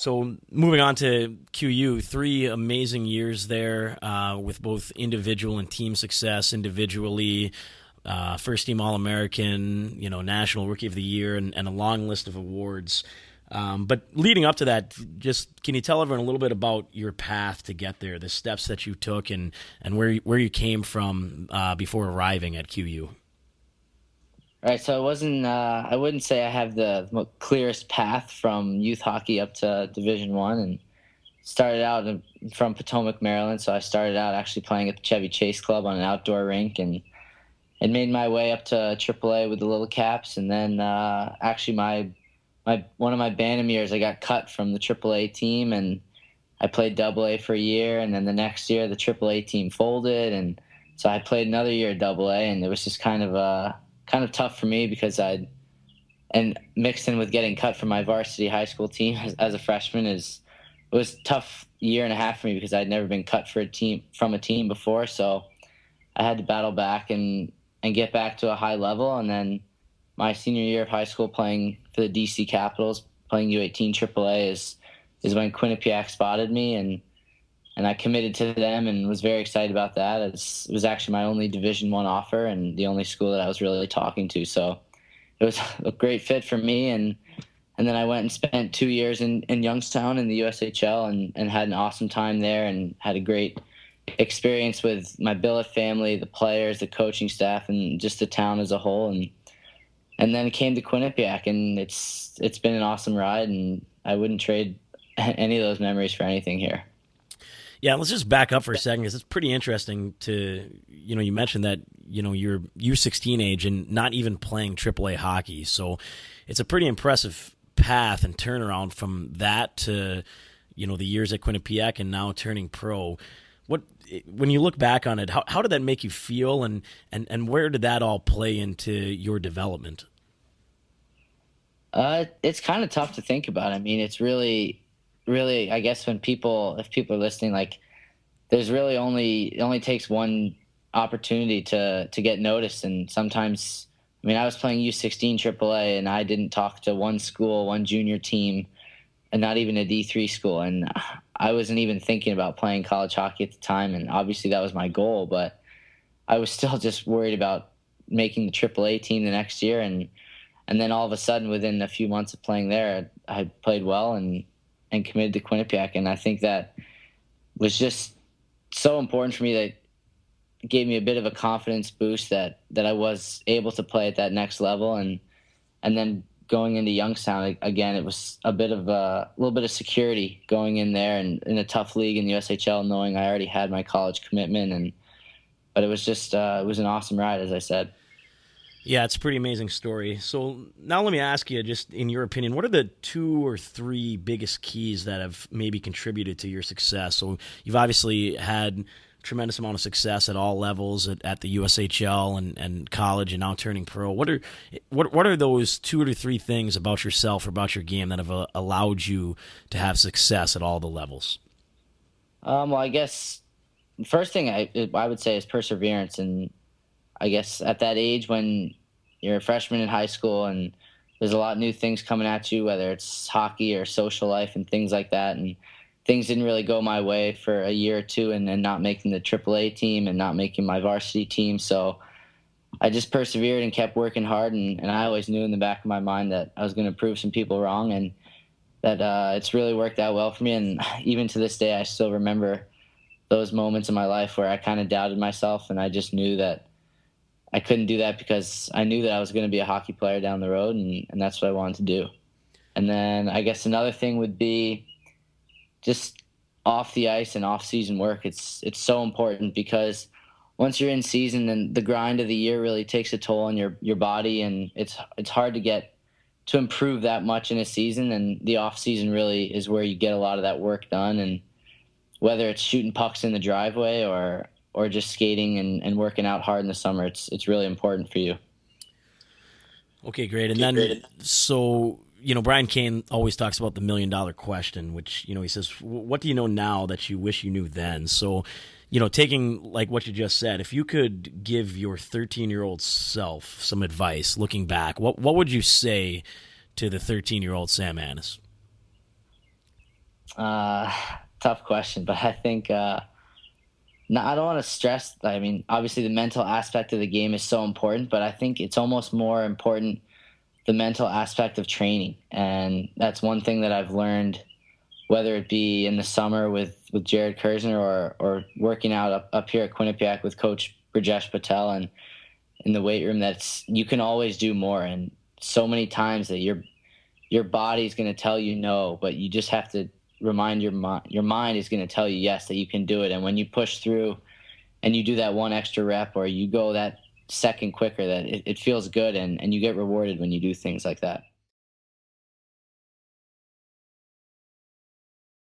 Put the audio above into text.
So moving on to QU, 3 amazing years there with both individual and team success. Individually, first team All-American, National Rookie of the Year, and a long list of awards. But leading up to that, just can you tell everyone a little bit about your path to get there, the steps that you took, and where you came from before arriving at QU? Right, so I wouldn't say I have the clearest path from youth hockey up to Division One, and started out from Potomac, Maryland. So I started out actually playing at the Chevy Chase Club on an outdoor rink, and made my way up to AAA with the Little Caps, and then actually my one of my Bantam years, I got cut from the AAA team, and I played AA for a year, and then the next year the AAA team folded, and so I played another year at AA, and it was just kind of tough for me because and mixed in with getting cut from my varsity high school team as a freshman it was a tough year and a half for me because I'd never been cut from a team before. So I had to battle back and get back to a high level. And then my senior year of high school playing for the DC Capitals, playing U18 AAA is when Quinnipiac spotted me, and I committed to them and was very excited about that. It was actually my only Division I offer and the only school that I was really talking to. So it was a great fit for me. And then I went and spent 2 years in Youngstown in the USHL and had an awesome time there and had a great experience with my billet family, the players, the coaching staff, and just the town as a whole. And then it came to Quinnipiac, and it's been an awesome ride, and I wouldn't trade any of those memories for anything here. Yeah, let's just back up for a second because it's pretty interesting to, you mentioned that, you're U16 age and not even playing AAA hockey. So it's a pretty impressive path and turnaround from that to, the years at Quinnipiac and now turning pro. When you look back on it, how did that make you feel, and where did that all play into your development? It's kind of tough to think about. I mean, it's really, I guess if people are listening, like there's really it only takes one opportunity to get noticed. And sometimes, I mean, I was playing U16 AAA and I didn't talk to one school, one junior team, and not even a D3 school. And I wasn't even thinking about playing college hockey at the time. And obviously that was my goal, but I was still just worried about making the AAA team the next year. And then all of a sudden, within a few months of playing there, I played well and committed to Quinnipiac. And I think that was just so important for me that it gave me a bit of a confidence boost that I was able to play at that next level. And then going into Youngstown, again, it was a little bit of security going in there and in a tough league in the USHL, knowing I already had my college commitment. But it was just, it was an awesome ride, as I said. Yeah, it's a pretty amazing story. So now let me ask you, just in your opinion, what are the 2 or 3 biggest keys that have maybe contributed to your success? So you've obviously had a tremendous amount of success at all levels at the USHL and college and now turning pro. What are those 2 or 3 things about yourself or about your game that have allowed you to have success at all the levels? Well, I guess the first thing I would say is perseverance. And I guess at that age when you're a freshman in high school and there's a lot of new things coming at you, whether it's hockey or social life and things like that, and things didn't really go my way for a year or two and not making the AAA team and not making my varsity team. So I just persevered and kept working hard, and I always knew in the back of my mind that I was going to prove some people wrong, and that it's really worked out well for me. And even to this day, I still remember those moments in my life where I kind of doubted myself, and I just knew that I couldn't do that because I knew that I was going to be a hockey player down the road, and that's what I wanted to do. And then I guess another thing would be just off the ice and off-season work. It's so important because once you're in season, then the grind of the year really takes a toll on your body, and it's hard to get to improve that much in a season. And the off-season really is where you get a lot of that work done. And whether it's shooting pucks in the driveway or just skating and working out hard in the summer, it's really important for you. Okay, great. And then, so, Brian Kane always talks about the $1 million question, which, he says, what do you know now that you wish you knew then? So, taking like what you just said, if you could give your 13-year-old self some advice looking back, what would you say to the 13-year-old Sam Annis? Uh, Tough question, but I think no, I don't want to stress. I mean, obviously, the mental aspect of the game is so important, but I think it's almost more important the mental aspect of training, and that's one thing that I've learned, whether it be in the summer with Jared Kurzner or working out up here at Quinnipiac with Coach Brajesh Patel and in the weight room. That's you can always do more, and so many times that your body's going to tell you no, but you just have to remind your mind is going to tell you yes, that you can do it. And when you push through and you do that one extra rep or you go that second quicker, that it feels good, and you get rewarded when you do things like that.